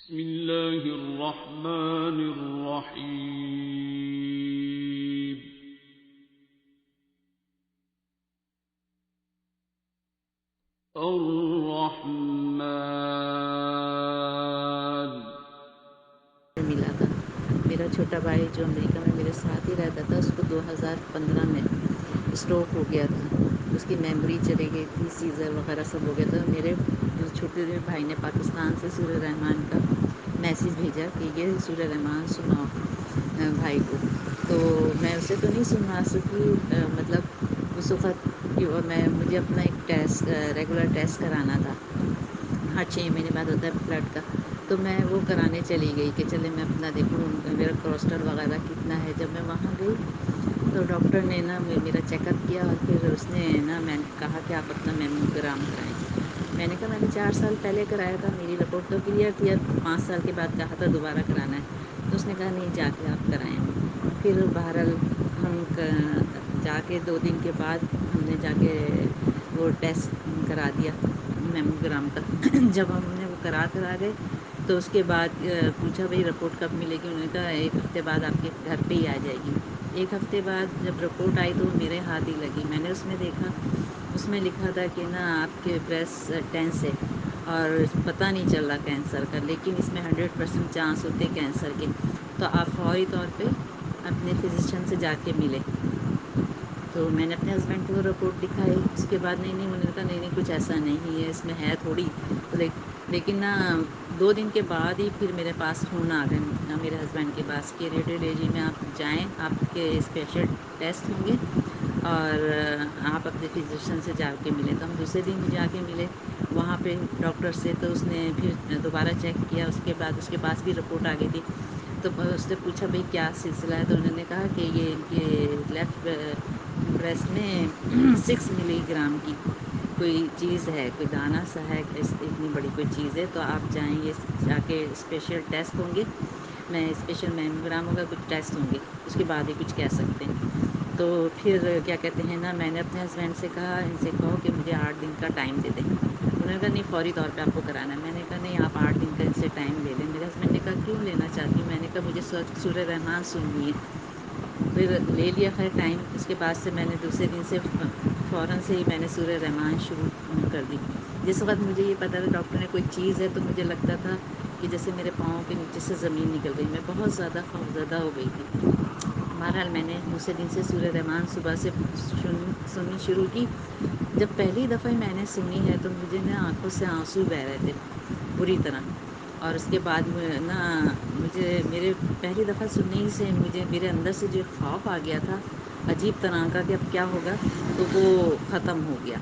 بسم الله الرحمن الرحيم. الرحمن. ملا تھا میرا چھوٹا بھائی جو امریکہ میں میرے ساتھ ہی رہتا تھا، اس کو 2015 میں اسٹروک ہو گیا تھا. اس کی میموری چلی گئی تھی، سیزر وغیرہ سب ہو گیا تھا. میرے جو چھوٹے بھائی نے پاکستان سے سورہ رحمان کا میسیج بھیجا کہ یہ سورہ رحمان سناؤ بھائی کو. تو میں اسے تو نہیں سنا سکی، مطلب اس وقت مجھے اپنا ایک ٹیسٹ، ریگولر ٹیسٹ کرانا تھا. ہر 6 مہینے بعد ہوتا ہے بلڈ کا. تو میں وہ کرانے چلی گئی کہ چلے میں اپنا دیکھوں میرا کولیسٹرول وغیرہ کتنا ہے. جب میں وہاں گئی تو ڈاکٹر نے میرا چیک اپ کیا اور پھر اس نے میں نے کہا کہ آپ اپنا میموگرام کرائیں. میں نے کہا میں نے 4 سال پہلے کرایا تھا، میری رپورٹ تو کلیئر تھی، اور 5 سال کے بعد کہا تھا دوبارہ کرانا ہے. تو اس نے کہا نہیں، جا کے آپ کرائیں. پھر بہرحال ہم جا کے 2 دن کے بعد ہم نے جا کے وہ ٹیسٹ کرا دیا میموگرام کا. جب ہم نے وہ کرا گئے تو اس کے بعد پوچھا بھئی رپورٹ کب ملے گی. انہوں نے کہا 1 ہفتے بعد آپ کے گھر پہ ہی آ جائے گی. 1 ہفتے بعد جب رپورٹ آئی تو میرے ہاتھ ہی لگی. میں نے اس میں دیکھا، اس میں لکھا تھا کہ آپ کے بریسٹ ٹینس ہے اور پتہ نہیں چل رہا کینسر کا، لیکن اس میں 100% چانس ہوتے کینسر کے. تو آپ فوری طور پہ اپنے فزیشین سے جا کے ملے. تو میں نے اپنے ہسبینڈ کو رپورٹ دکھائی. اس کے بعد نہیں انہوں نے کہا نہیں کچھ ایسا نہیں ہے، اس میں ہے تھوڑی. لیکن 2 دن کے بعد ہی پھر میرے پاس فون آ گئے میرے ہسبینڈ کے پاس کہ ریڈیولوجی میں آپ جائیں، آپ کے اسپیشل ٹیسٹ ہوں گے اور آپ اپنے فزیشین سے جا کے ملیں. تو ہم دوسرے دن جا کے ملے وہاں پہ ڈاکٹر سے. تو اس نے پھر دوبارہ چیک کیا. اس کے بعد اس کے پاس بھی رپورٹ آ گئی تھی. تو اس نے پوچھا بھئی کیا سلسلہ ہے. تو انہوں نے کہا کہ یہ ان کے لیفٹ بریسٹ میں 6 ملی گرام کی کوئی چیز ہے، کوئی دانہ سا ہے، اتنی بڑی کوئی چیز ہے. تو آپ جائیں گے جا کے اسپیشل ٹیسٹ ہوں گے، میں اسپیشل میموگرام ہوگا، کچھ ٹیسٹ ہوں گے، اس کے بعد ہی کچھ کہہ سکتے ہیں. تو پھر کیا کہتے ہیں میں نے اپنے ہسبینڈ سے کہا ان سے کہو کہ مجھے 8 دن کا ٹائم دے دیں. انہوں نے کہا نہیں فوری طور پہ آپ کو کرانا ہے. میں نے کہا نہیں آپ 8 دن کا ان سے ٹائم لے لیں. میرے ہسبینڈ نے کہا کیوں لینا چاہتی ہوں. میں نے کہا مجھے سورہ رحمان سننی ہے. پھر لے لیا خیر ٹائم. اس کے بعد سے میں نے دوسرے دن سے فوراً سے ہی میں نے سورہ رحمان شروع کر دی. جس وقت مجھے یہ پتا تھا ڈاکٹر نے کوئی چیز ہے تو مجھے لگتا تھا کہ جیسے میرے پاؤں کے نیچے سے زمین نکل گئی. میں بہت زیادہ خوفزدہ ہو گئی تھی. بہرحال میں نے دوسرے دن سے سورہ رحمان صبح سے سننی شروع کی. جب پہلی دفعہ میں نے سنی ہے تو مجھے آنکھوں سے آنسو بہہ رہے تھے بری طرح. اور اس کے بعد مجھے میرے پہلی دفعہ سننے ہی سے میرے اندر سے جو خوف آ گیا تھا عجیب طرح کا کہ اب کیا ہوگا، تو وہ ختم ہو گیا.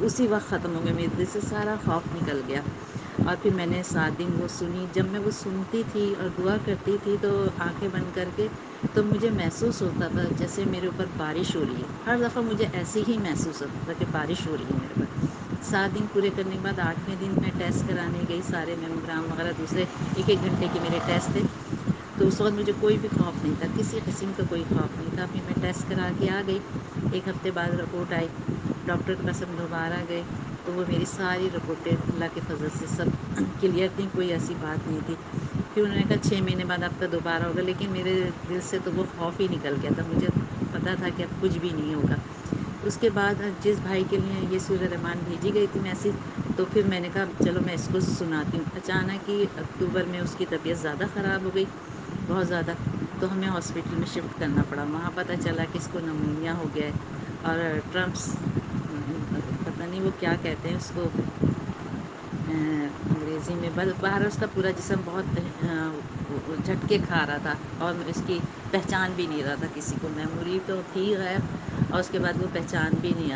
اسی وقت ختم ہو گیا، میرے دل سے سارا خوف نکل گیا. اور پھر میں نے 7 دن وہ سنی. جب میں وہ سنتی تھی اور دعا کرتی تھی تو آنکھیں بند کر کے تو مجھے محسوس ہوتا تھا جیسے میرے اوپر بارش ہو رہی ہے. ہر دفعہ مجھے ایسے ہی محسوس ہوتا تھا کہ بارش ہو رہی ہے میرے اوپر. 7 دن پورے کرنے کے بعد 8ویں دن میں ٹیسٹ کرانے گئی. سارے میموگرام وغیرہ دوسرے 1 گھنٹے کے میرے ٹیسٹ تھے. تو اس وقت مجھے کوئی بھی خوف نہیں تھا، کسی قسم کا کوئی خوف نہیں تھا. پھر میں ٹیسٹ کرا کے آ گئی. 1 ہفتے بعد رپورٹ آئی. ڈاکٹر کے پاس ہم دوبارہ گئے تو وہ میری ساری رپورٹیں اللہ کے فضل سے سب کلیئر تھیں، کوئی ایسی بات نہیں تھی. پھر انہوں نے کہا 6 مہینے بعد آپ کا دوبارہ ہوگا. لیکن میرے دل سے تو وہ خوف ہی نکل گیا تھا. مجھے پتا تھا کہ اب کچھ بھی نہیں ہوگا. اس کے بعد جس بھائی کے لیے یہ سورہ رحمان بھیجی گئی تھی میسیج، تو پھر میں نے کہا چلو میں اس کو سناتی ہوں. اچانک ہی اکتوبر میں اس کی طبیعت زیادہ خراب ہو گئی، بہت زیادہ. تو ہمیں ہاسپٹل میں شفٹ کرنا پڑا. وہاں پتہ چلا کہ اس کو نمونیا ہو گیا ہے اور ٹرمپس پتہ نہیں وہ کیا کہتے ہیں اس کو انگریزی میں. باہر اس کا پورا جسم بہت جھٹکے کھا رہا تھا اور اس کی پہچان بھی نہیں رہا تھا کسی کو. میموری تو تھی غائب اور اس کے بعد وہ پہچان بھی نہیں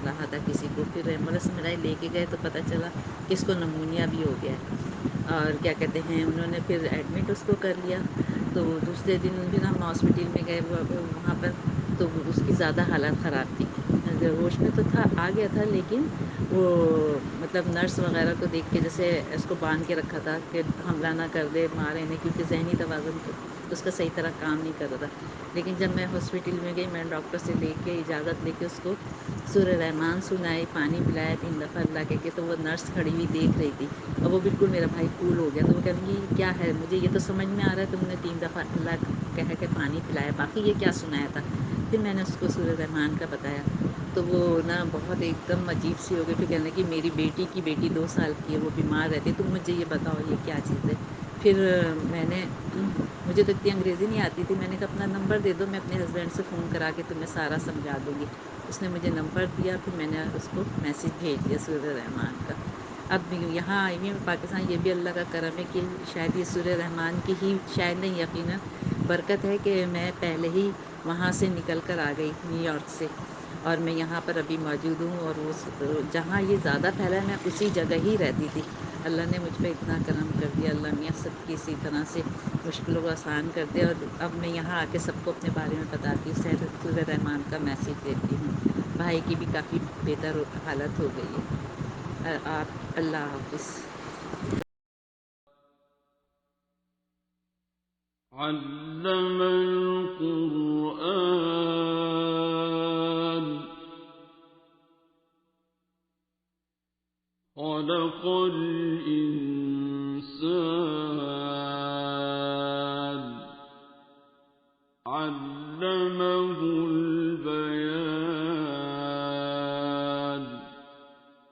رہا تھا کسی کو. پھر ایمبولینس میں لے کے گئے تو پتہ چلا کہ اس کو نمونیا بھی ہو گیا ہے. اور کیا کہتے ہیں انہوں نے پھر ایڈمٹ اس کو کر لیا. تو دوسرے دن پھر ہم ہاسپٹل میں گئے وہاں پر. تو اس کی زیادہ حالت خراب تھی. ہوش میں تو تھا، آ گیا تھا، لیکن وہ مطلب نرس وغیرہ کو دیکھ کے جیسے اس کو باندھ کے رکھا تھا کہ حملہ نہ کر دے، مارے نہیں، کیونکہ ذہنی توازن اس کا صحیح طرح کام نہیں کر رہا تھا۔ لیکن جب میں ہاسپٹل میں گئی، میں نے ڈاکٹر سے لے کے اجازت لے کے اس کو سورہ رحمان سنائی، پانی پلایا 3 دفعہ اللہ کے، تو وہ نرس کھڑی ہوئی دیکھ رہی تھی، اور وہ بالکل میرا بھائی کول ہو گیا، تو وہ کہنے لگی کیا ہے، مجھے یہ تو سمجھ میں آ رہا ہے تم نے 3 دفعہ اللہ کہہ کے پانی پلایا، باقی یہ کیا سنایا تھا؟ پھر میں نے اس کو سورہ رحمان کا بتایا، تو وہ نا بہت ایک دم عجیب سی ہو گئی، پھر کہنے لگی میری بیٹی کی بیٹی 2 سال کی ہے، وہ بیمار رہتی ہے، تم مجھے یہ بتاؤ یہ کیا چیز ہے؟ پھر میں نے مجھے تو اتنی انگریزی نہیں آتی تھی، میں نے کہا اپنا نمبر دے دو، میں اپنے ہسبینڈ سے فون کرا کے تمہیں سارا سمجھا دوں گی۔ اس نے مجھے نمبر دیا، پھر میں نے اس کو میسیج بھیج دیا سورہ رحمان کا۔ اب یہاں آئی ہوئی میں پاکستان، یہ بھی اللہ کا کرم ہے کہ شاید یہ سورہ رحمان کی ہی شاید نہیں یقیناً برکت ہے کہ میں پہلے ہی وہاں سے نکل کر آ گئی نیو یارک سے، اور میں یہاں پر ابھی موجود ہوں، اور جہاں یہ زیادہ پھیلا ہے میں اسی جگہ ہی رہتی تھی۔ اللہ نے مجھ پہ اتنا کرم کر دیا، اللہ میاں سب کی اسی طرح سے مشکلوں کو آسان کر دیا، اور اب میں یہاں آ کے سب کو اپنے بارے میں بتاتی ہوں، سورہ رحمان کا میسیج دیتی ہوں۔ بھائی کی بھی کافی بہتر حالت ہو گئی ہے۔ آپ اللہ حافظ۔ علم القرآن خلق الإنسان علمه البيان